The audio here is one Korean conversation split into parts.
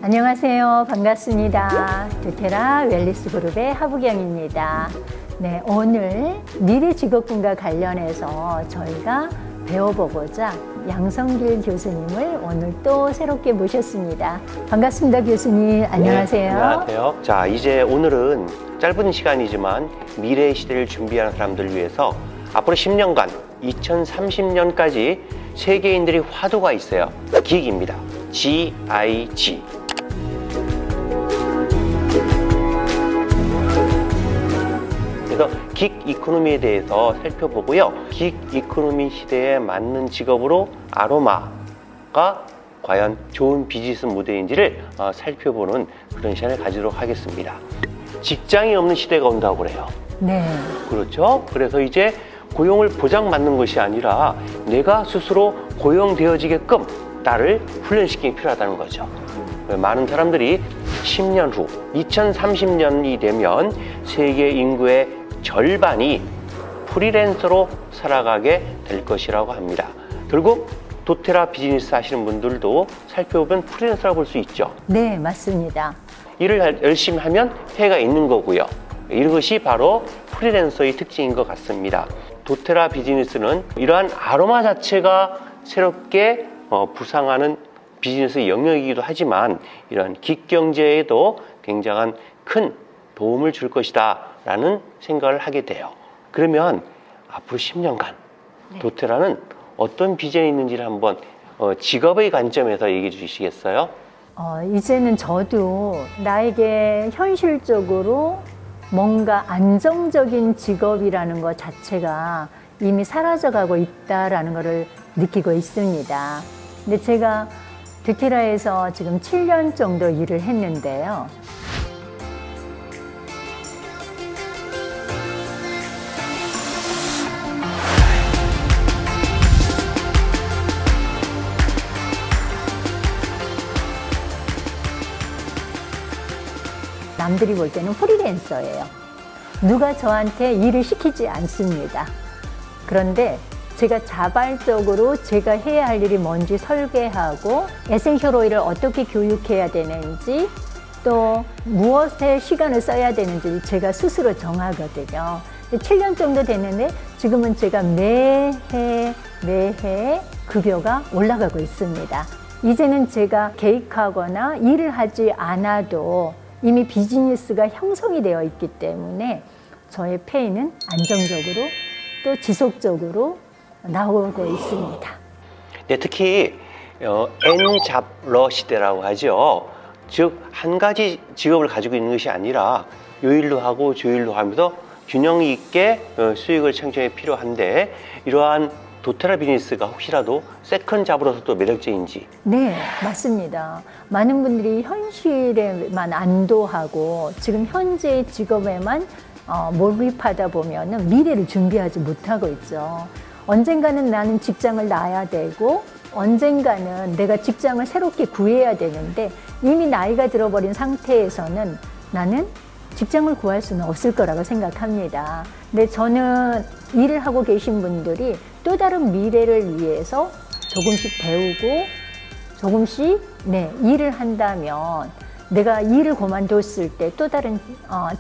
안녕하세요. 반갑습니다. 도테라 웰니스 그룹의 하부경입니다. 네, 오늘 미래 직업군과 관련해서 저희가 배워보고자 양성길 교수님을 오늘 또 새롭게 모셨습니다. 반갑습니다, 교수님. 안녕하세요. 네, 안녕하세요. 자, 이제 오늘은 짧은 시간이지만 미래의 시대를 준비하는 사람들을 위해서 앞으로 10년간 2030년까지 세계인들이 화두가 있어요. 기익입니다. GIG. 그래서 긱 이코노미에 대해서 살펴보고요. 긱 이코노미 시대에 맞는 직업으로 아로마가 과연 좋은 비즈니스 모델인지를 살펴보는 그런 시간을 가지도록 하겠습니다. 직장이 없는 시대가 온다고 그래요. 네. 그렇죠. 그래서 이제 고용을 보장받는 것이 아니라 내가 스스로 고용되어지게끔 나를 훈련시키기 필요하다는 거죠. 많은 사람들이 10년 후 2030년이 되면 세계 인구의 절반이 프리랜서로 살아가게 될 것이라고 합니다. 결국 도테라 비즈니스 하시는 분들도 살펴보면 프리랜서라고 볼 수 있죠. 네, 맞습니다. 일을 열심히 하면 해가 있는 거고요. 이것이 바로 프리랜서의 특징인 것 같습니다. 도테라 비즈니스는 이러한 아로마 자체가 새롭게 부상하는 비즈니스 영역이기도 하지만 이러한 기경제에도 굉장한 큰 도움을 줄 것이다 라는 생각을 하게 돼요. 그러면 앞으로 10년간 도테라는 어떤 비전이 있는지를 한번 직업의 관점에서 얘기해 주시겠어요? 이제는 저도 나에게 현실적으로 뭔가 안정적인 직업이라는 것 자체가 이미 사라져가고 있다라는 것을 느끼고 있습니다. 근데 제가 도테라에서 지금 7년 정도 일을 했는데요. 남들이 볼 때는 프리랜서예요. 누가 저한테 일을 시키지 않습니다. 그런데 제가 자발적으로 제가 해야 할 일이 뭔지 설계하고 에센셜 오일을 어떻게 교육해야 되는지 또 무엇에 시간을 써야 되는지 제가 스스로 정하거든요. 7년 정도 됐는데 지금은 제가 매해 급여가 올라가고 있습니다. 이제는 제가 계획하거나 일을 하지 않아도 이미 비즈니스가 형성이 되어 있기 때문에 저의 페이는 안정적으로 또 지속적으로 나오고 있습니다. 네, 특히 N잡러 시대라고 하죠. 즉, 한 가지 직업을 가지고 있는 것이 아니라 요일도 하고 조일도 하면서 균형 있게 수익을 창출이 필요한데 이러한 도테라 비즈니스가 혹시라도 세컨 잡으로서도 매력적인지? 네, 맞습니다. 많은 분들이 현실에만 안도하고 지금 현재의 직업에만 몰입하다 보면 미래를 준비하지 못하고 있죠. 언젠가는 나는 직장을 나야 되고 언젠가는 내가 직장을 새롭게 구해야 되는데 이미 나이가 들어버린 상태에서는 나는 직장을 구할 수는 없을 거라고 생각합니다. 근데 저는 일을 하고 계신 분들이 또 다른 미래를 위해서 조금씩 배우고 조금씩 일을 한다면 내가 일을 그만뒀을 때 또 다른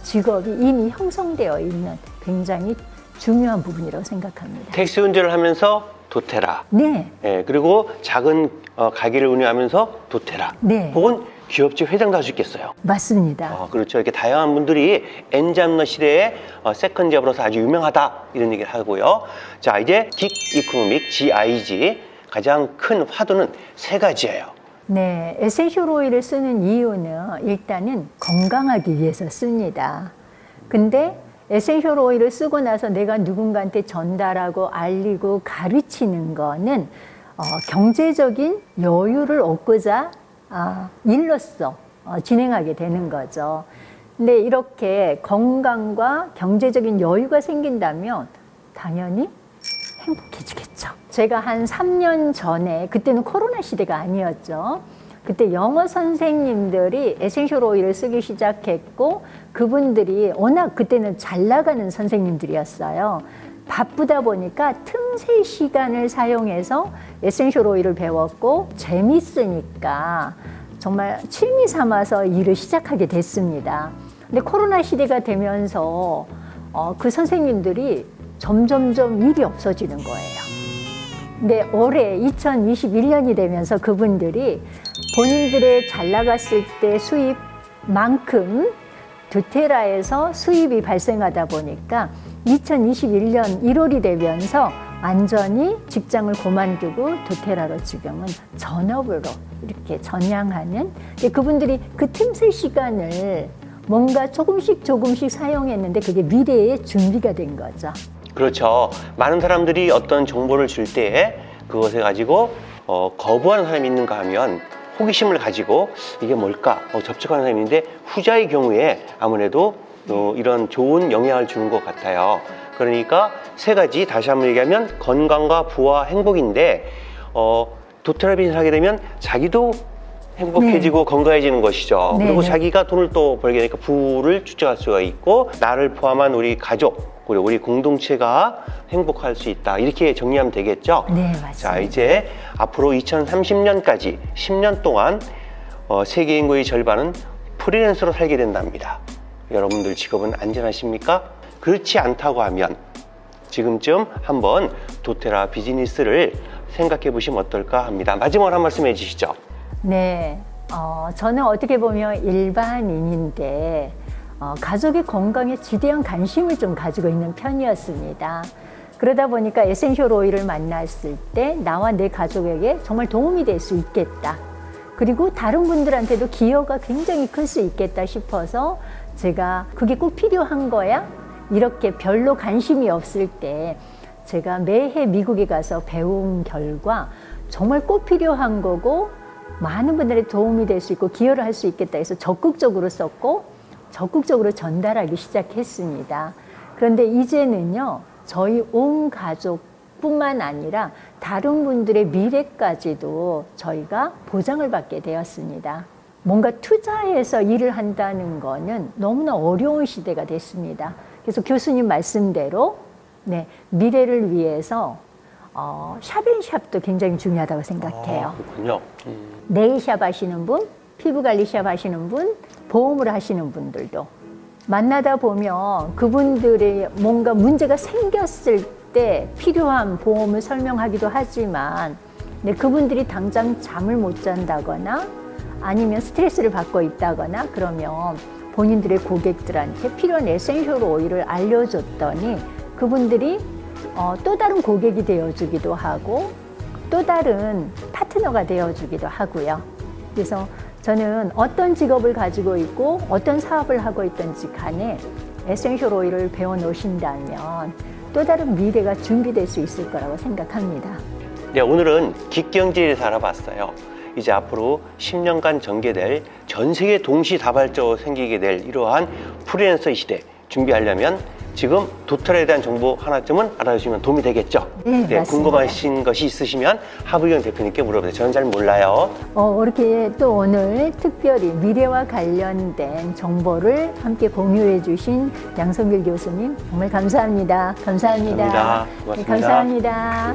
직업이 이미 형성되어 있는 굉장히 중요한 부분이라고 생각합니다. 택시 운전을 하면서 도테라. 네. 네, 그리고 작은 가게를 운영하면서 도테라. 네. 혹은 기업체 회장도 할 수 있겠어요. 맞습니다. 그렇죠. 이렇게 다양한 분들이 N잡러 시대에 세컨 잡으로서 아주 유명하다 이런 얘기를 하고요. 자, 이제 긱 이코노믹 GIG 가장 큰 화두는 세 가지예요. 네, 에센셜 오일을 쓰는 이유는 일단은 건강하기 위해서 씁니다. 근데 에센셜 오일을 쓰고 나서 내가 누군가한테 전달하고 알리고 가르치는 거는 경제적인 여유를 얻고자 일로서 진행하게 되는 거죠. 근데 이렇게 건강과 경제적인 여유가 생긴다면 당연히 행복해지겠죠. 제가 한 3년 전에, 그때는 코로나 시대가 아니었죠. 그때 영어 선생님들이 에센셜 오일을 쓰기 시작했고 그분들이 워낙 그때는 잘 나가는 선생님들이었어요. 바쁘다 보니까 틈새 시간을 사용해서 에센셜 오일을 배웠고 재밌으니까 정말 취미 삼아서 일을 시작하게 됐습니다. 근데 코로나 시대가 되면서 그 선생님들이 점점점 일이 없어지는 거예요. 근데 올해 2021년이 되면서 그분들이 본인들의 잘 나갔을 때 수입만큼 도테라에서 수입이 발생하다 보니까 2021년 1월이 되면서 완전히 직장을 그만두고 도테라로 지금은 전업으로 이렇게 전향하는, 그분들이 그 틈새 시간을 뭔가 조금씩 사용했는데 그게 미래의 준비가 된 거죠. 그렇죠. 많은 사람들이 어떤 정보를 줄 때 그것을 가지고 거부하는 사람이 있는가 하면 호기심을 가지고 이게 뭘까 접촉하는 사람이 있는데, 후자의 경우에 아무래도 이런 좋은 영향을 주는 것 같아요. 그러니까 세 가지, 다시 한번 얘기하면 건강과 부와 행복인데, 도테라 비즈니스를 하게 되면 자기도 행복해지고 건강해지는 것이죠. 네, 그리고 네. 자기가 돈을 또 벌게 되니까 부를 축적할 수가 있고, 나를 포함한 우리 가족, 그리고 우리 공동체가 행복할 수 있다. 이렇게 정리하면 되겠죠? 네, 맞습니다. 자, 이제 앞으로 2030년까지 10년 동안 세계 인구의 절반은 프리랜서로 살게 된답니다. 여러분들 직업은 안전하십니까? 그렇지 않다고 하면 지금쯤 한번 도테라 비즈니스를 생각해 보시면 어떨까 합니다. 마지막으로 한 말씀 해주시죠. 네, 저는 어떻게 보면 일반인인데 가족의 건강에 지대한 관심을 좀 가지고 있는 편이었습니다. 그러다 보니까 에센셜 오일을 만났을 때 나와 내 가족에게 정말 도움이 될 수 있겠다. 그리고 다른 분들한테도 기여가 굉장히 클 수 있겠다 싶어서 제가 그게 꼭 필요한 거야? 이렇게 별로 관심이 없을 때 제가 매해 미국에 가서 배운 결과 정말 꼭 필요한 거고 많은 분들의 도움이 될 수 있고 기여를 할 수 있겠다 해서 적극적으로 썼고 적극적으로 전달하기 시작했습니다. 그런데 이제는요, 저희 온 가족뿐만 아니라 다른 분들의 미래까지도 저희가 보장을 받게 되었습니다. 뭔가 투자해서 일을 한다는 거는 너무나 어려운 시대가 됐습니다. 그래서 교수님 말씀대로 미래를 위해서 샵앤샵도 굉장히 중요하다고 생각해요. 그렇군요. 네일샵 하시는 분, 피부관리샵 하시는 분, 보험을 하시는 분들도 만나다 보면 그분들의 뭔가 문제가 생겼을 때 필요한 보험을 설명하기도 하지만 그분들이 당장 잠을 못 잔다거나 아니면 스트레스를 받고 있다거나 그러면 본인들의 고객들한테 필요한 에센셜 오일을 알려줬더니 그분들이 또 다른 고객이 되어주기도 하고 또 다른 파트너가 되어주기도 하고요. 그래서 저는 어떤 직업을 가지고 있고 어떤 사업을 하고 있든지 간에 에센셜 오일을 배워놓으신다면 또 다른 미래가 준비될 수 있을 거라고 생각합니다. 네, 오늘은 기경제에서 알아봤어요. 이제 앞으로 10년간 전개될 전 세계 동시다발적으로 생기게 될 이러한 프리랜서의 시대 준비하려면 지금 도테라에 대한 정보 하나쯤은 알아주시면 도움이 되겠죠? 네, 맞습니다. 궁금하신 것이 있으시면 하부경 대표님께 물어보세요. 저는 잘 몰라요. 이렇게 또 오늘 특별히 미래와 관련된 정보를 함께 공유해 주신 양성길 교수님 정말 감사합니다. 감사합니다. 감사합니다. 고맙습니다. 네, 감사합니다.